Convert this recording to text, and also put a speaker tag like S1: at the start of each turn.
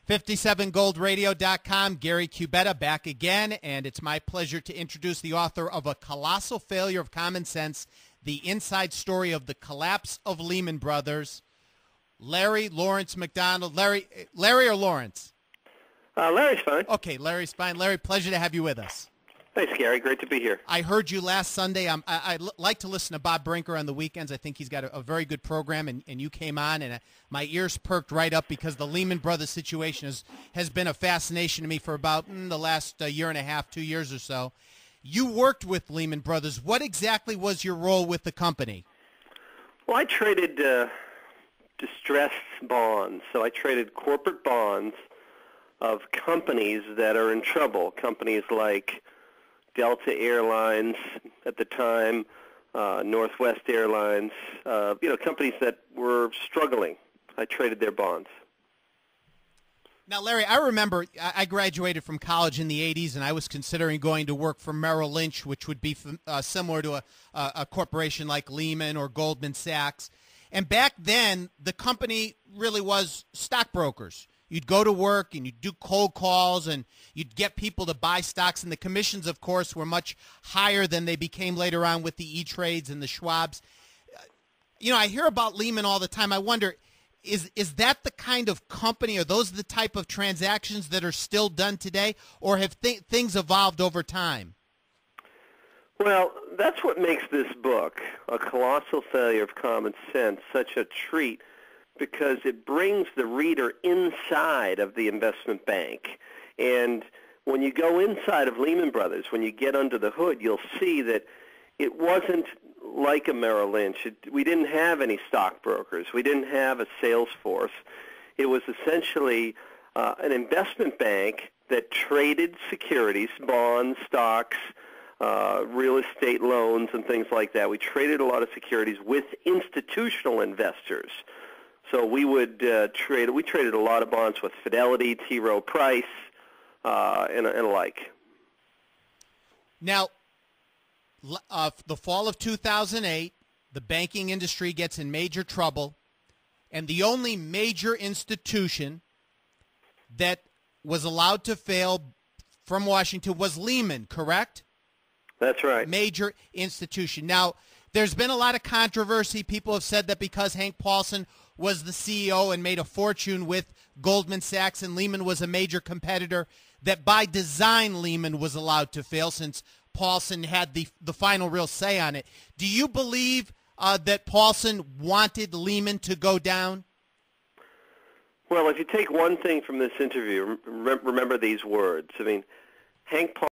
S1: 57goldradio.com, Gary Cubetta back again, and it's my pleasure to introduce the author of A Colossal Failure of Common Sense, the inside story of the collapse of Lehman Brothers, Larry Lawrence McDonald. Larry or Lawrence?
S2: Larry's fine.
S1: Okay, Larry's fine. Larry, pleasure to have you with us.
S2: Thanks, Gary. Great to be here.
S1: I heard you last Sunday. I like to listen to Bob Brinker on the weekends. I think he's got a very good program, and you came on, and my ears perked right up because the Lehman Brothers situation has been a fascination to me for about the last year and a half, 2 years or so. You worked with Lehman Brothers. What exactly was your role with the company?
S2: Well, I traded distressed bonds. So I traded corporate bonds of companies that are in trouble, companies like Delta Airlines at the time, Northwest Airlines, companies that were struggling. I traded their bonds.
S1: Now, Larry, I remember I graduated from college in the 80s, and I was considering going to work for Merrill Lynch, which would be similar to a corporation like Lehman or Goldman Sachs. And back then, the company really was stockbrokers. You'd go to work and you'd do cold calls and you'd get people to buy stocks. And the commissions, of course, were much higher than they became later on with the E-Trades and the Schwabs. I hear about Lehman all the time. I wonder, is that the kind of company, are those the type of transactions that are still done today, or have things evolved over time?
S2: Well, that's what makes this book, A Colossal Failure of Common Sense, such a treat, because it brings the reader inside of the investment bank. And when you go inside of Lehman Brothers, when you get under the hood, you'll see that it wasn't like a Merrill Lynch. We didn't have any stockbrokers. We didn't have a sales force. It was essentially an investment bank that traded securities, bonds, stocks, real estate loans, and things like that. We traded a lot of securities with institutional investors. So we would trade. We traded a lot of bonds with Fidelity, T. Rowe Price, and alike.
S1: Now, the fall of 2008, the banking industry gets in major trouble, and the only major institution that was allowed to fail from Washington was Lehman, correct?
S2: That's right.
S1: Major institution. Now, there's been a lot of controversy. People have said that because Hank Paulson was the CEO and made a fortune with Goldman Sachs and Lehman was a major competitor, that by design Lehman was allowed to fail since Paulson had the final real say on it. Do you believe that Paulson wanted Lehman to go down?
S2: Well, if you take one thing from this interview, remember these words. I mean, Hank